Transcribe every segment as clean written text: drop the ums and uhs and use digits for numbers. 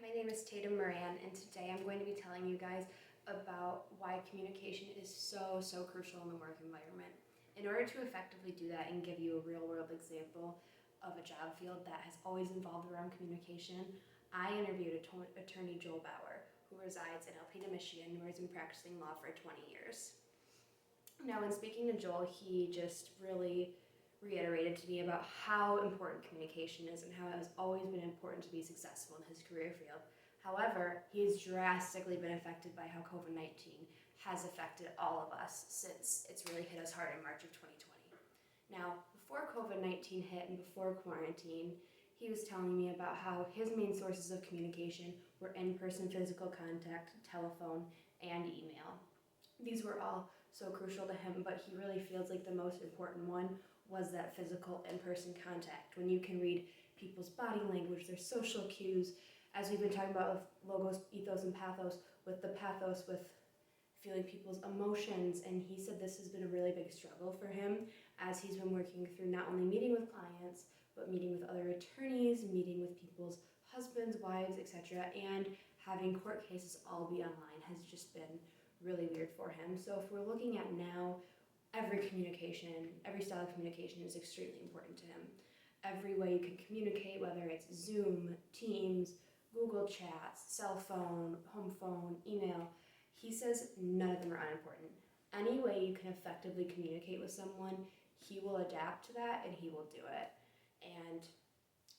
my name is Tatum Moran, and today I'm going to be telling you guys about why communication is so crucial in the work environment. In order to effectively do that and give you a real world example of a job field that has always involved around communication, I interviewed attorney Joel Bauer, who resides in Alpena, Michigan, where he's been practicing law for 20 years. Now, in speaking to Joel, he just really reiterated to me about how important communication is and how it has always been important to be successful in his career field. However, he has drastically been affected by how COVID-19 has affected all of us since it's really hit us hard in March of 2020. Now, before COVID-19 hit and before quarantine, he was telling me about how his main sources of communication were in-person physical contact, telephone, and email. These were all so crucial to him, but he really feels like the most important one was that physical in-person contact, when you can read people's body language, their social cues, as we've been talking about with logos, ethos, and pathos, with the pathos, with feeling people's emotions. And he said this has been a really big struggle for him as he's been working through not only meeting with clients, but meeting with other attorneys, meeting with people's husbands, wives, etc., and having court cases all be online has just been really weird for him. So if we're looking at now, every style of communication is extremely important to him. Every way you can communicate, whether it's Zoom, Teams, Google Chats, cell phone, home phone, email, he says none of them are unimportant. Any way you can effectively communicate with someone, he will adapt to that and he will do it. And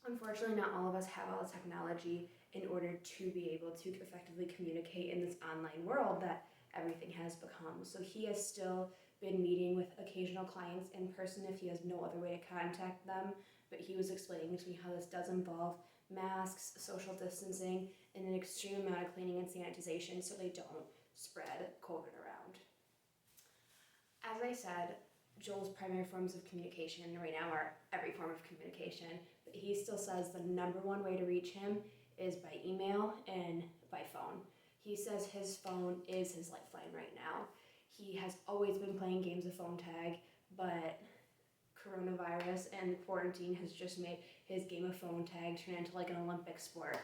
unfortunately, not all of us have all the technology in order to be able to effectively communicate in this online world that everything has become. So he has still been meeting with occasional clients in person if he has no other way to contact them, but he was explaining to me how this does involve masks, social distancing, and an extreme amount of cleaning and sanitization so they don't spread COVID around. As I said, Joel's primary forms of communication right now are every form of communication, but he still says the number one way to reach him is by email and by phone. He says his phone is his lifeline right now. He has always been playing games of phone tag, but coronavirus and quarantine has just made his game of phone tag turn into like an Olympic sport.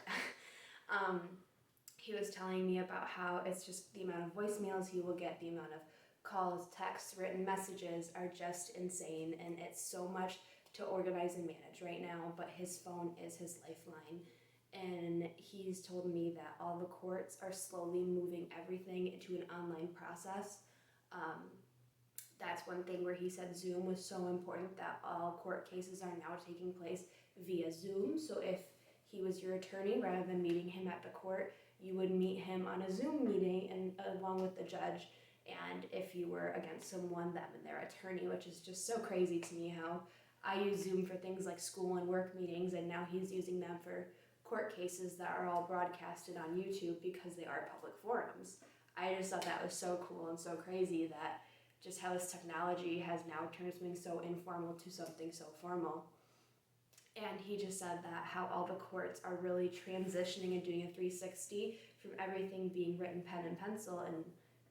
He was telling me about how it's just the amount of voicemails he will get, the amount of calls, texts, written messages are just insane, and it's so much to organize and manage right now, but his phone is his lifeline. And he's told me that all the courts are slowly moving everything into an online process. That's one thing where he said Zoom was so important that all court cases are now taking place via Zoom. So if he was your attorney, rather than meeting him at the court, you would meet him on a Zoom meeting and along with the judge. And if you were against someone, them and their attorney, which is just so crazy to me how I use Zoom for things like school and work meetings, and now he's using them for court cases that are all broadcasted on YouTube because they are public forums. I just thought that was so cool and so crazy that just how this technology has now turned something so informal to something so formal. And he just said that how all the courts are really transitioning and doing a 360 from everything being written pen and pencil and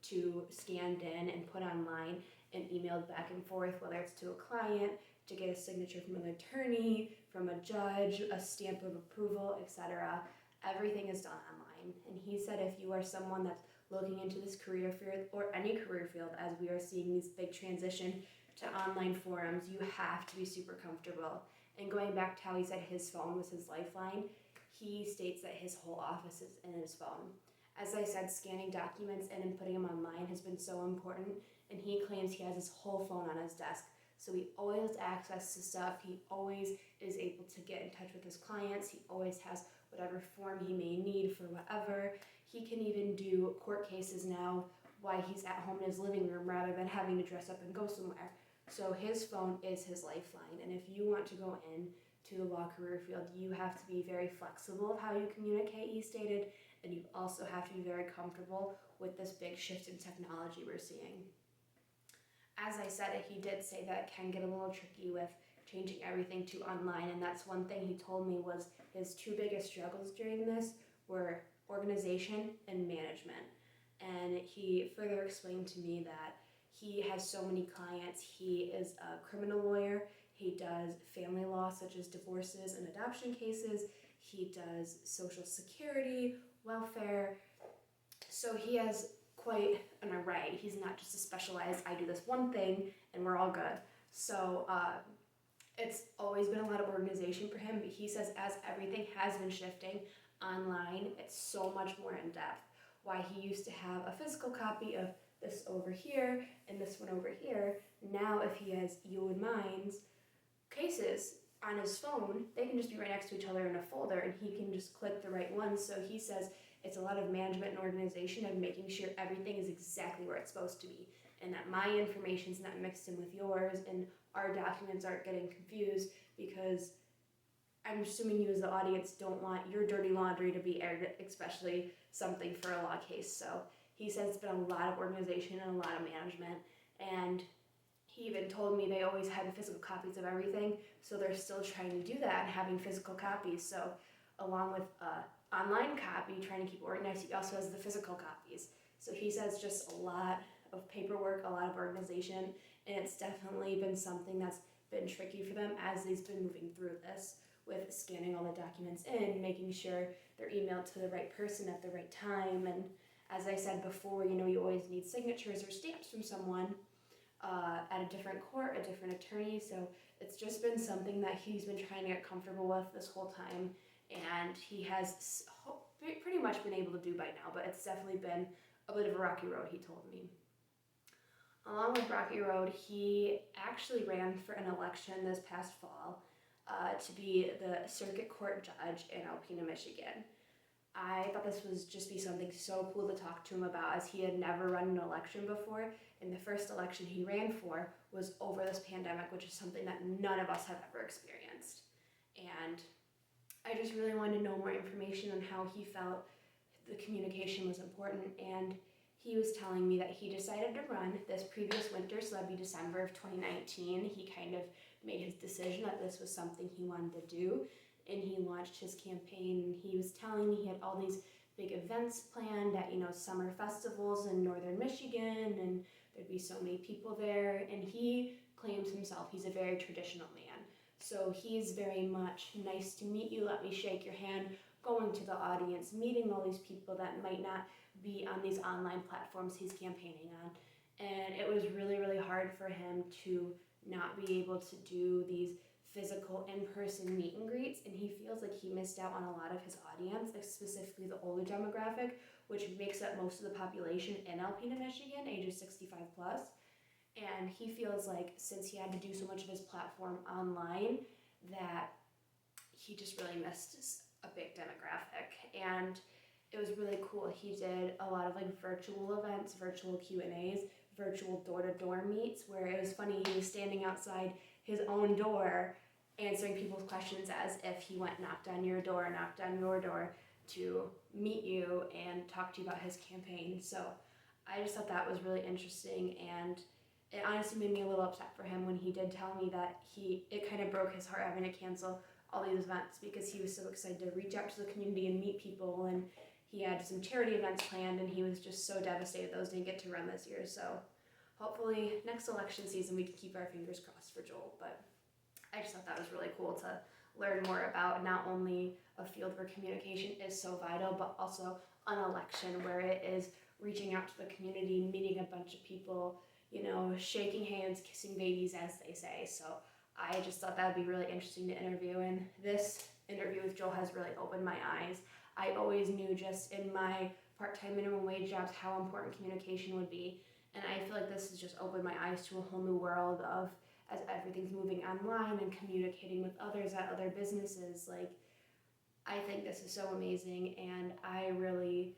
to scanned in and put online and emailed back and forth, whether it's to a client, to get a signature from an attorney, from a judge, a stamp of approval, etc. Everything is done online. And he said if you are someone that's looking into this career field or any career field, as we are seeing this big transition to online forums, you have to be super comfortable. And going back to how he said his phone was his lifeline, he states that his whole office is in his phone. As I said, scanning documents in and putting them online has been so important, and he claims he has his whole phone on his desk. So he always has access to stuff, he always is able to get in touch with his clients, he always has whatever form he may need for whatever. He can even do court cases now while he's at home in his living room rather than having to dress up and go somewhere. So his phone is his lifeline, and if you want to go in to the law career field, you have to be very flexible of how you communicate, he stated, and you also have to be very comfortable with this big shift in technology we're seeing. As I said, he did say that it can get a little tricky with changing everything to online, and that's one thing he told me was his two biggest struggles during this were organization and management. And he further explained to me that he has so many clients. He is a criminal lawyer, he does family law such as divorces and adoption cases, he does Social Security, welfare. So he has quite an array. He's not just a specialized, I do this one thing and we're all good. So it's always been a lot of organization for him, but he says as everything has been shifting online, it's so much more in depth. Why he used to have a physical copy of this over here and this one over here, now if he has you and mine's cases on his phone, they can just be right next to each other in a folder and he can just click the right one. So he says it's a lot of management and organization of making sure everything is exactly where it's supposed to be and that my information's not mixed in with yours and our documents aren't getting confused, because I'm assuming you as the audience don't want your dirty laundry to be aired, especially something for a law case. So he says it's been a lot of organization and a lot of management, and he even told me they always had physical copies of everything, so they're still trying to do that and having physical copies. So along with online copy, trying to keep organized, he also has the physical copies. So he says just a lot of paperwork, a lot of organization, and it's definitely been something that's been tricky for them as they've been moving through this, with scanning all the documents in, making sure they're emailed to the right person at the right time. And as I said before, you always need signatures or stamps from someone at a different court, a different attorney. So it's just been something that he's been trying to get comfortable with this whole time, and he has pretty much been able to do by now, but it's definitely been a bit of a rocky road, he told me. Along with rocky road, he actually ran for an election this past fall to be the circuit court judge in Alpena, Michigan. I thought this was just be something so cool to talk to him about, as he had never run an election before, and the first election he ran for was over this pandemic, which is something that none of us have ever experienced. And I just really wanted to know more information on how he felt the communication was important, and he was telling me that he decided to run this previous winter, so that'd be December of 2019. He kind of made his decision that this was something he wanted to do, and he launched his campaign. And he was telling me he had all these big events planned at, summer festivals in northern Michigan, and there'd be so many people there, and he claims himself he's a very traditional man. So he's very much nice to meet you, let me shake your hand, going to the audience, meeting all these people that might not be on these online platforms he's campaigning on. And it was really, really hard for him to not be able to do these physical in-person meet and greets, and he feels like he missed out on a lot of his audience, specifically the older demographic, which makes up most of the population in Alpena, Michigan, ages 65 plus. And he feels like since he had to do so much of his platform online, that he just really missed a big demographic. And it was really cool. He did a lot of virtual events, virtual Q&As, virtual door-to-door meets, where it was funny, he was standing outside his own door answering people's questions as if he went knocked on your door to meet you and talk to you about his campaign. So I just thought that was really interesting, and it honestly made me a little upset for him when he did tell me that it kind of broke his heart having to cancel all these events, because he was so excited to reach out to the community and meet people, and he had some charity events planned, and he was just so devastated those didn't get to run this year. So hopefully next election season we can keep our fingers crossed for Joel. But I just thought that was really cool to learn more about not only a field where communication is so vital, but also an election where it is reaching out to the community, meeting a bunch of people, shaking hands, kissing babies, as they say. So I just thought that would be really interesting to interview, and this interview with Joel has really opened my eyes. I always knew just in my part-time minimum wage jobs how important communication would be, and I feel like this has just opened my eyes to a whole new world of, as everything's moving online and communicating with others at other businesses. I think this is so amazing, and I really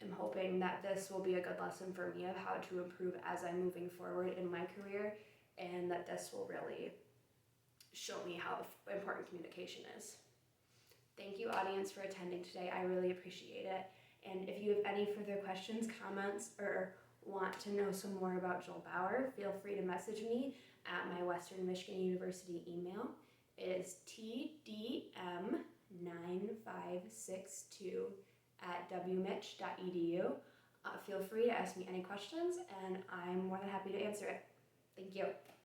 am hoping that this will be a good lesson for me of how to improve as I'm moving forward in my career, and that this will really show me how important communication is. Thank you, audience, for attending today. I really appreciate it. And if you have any further questions, comments, or want to know some more about Joel Bauer, feel free to message me at my Western Michigan University email. It is tdm9562@wmich.edu. Feel free to ask me any questions, and I'm more than happy to answer it. Thank you.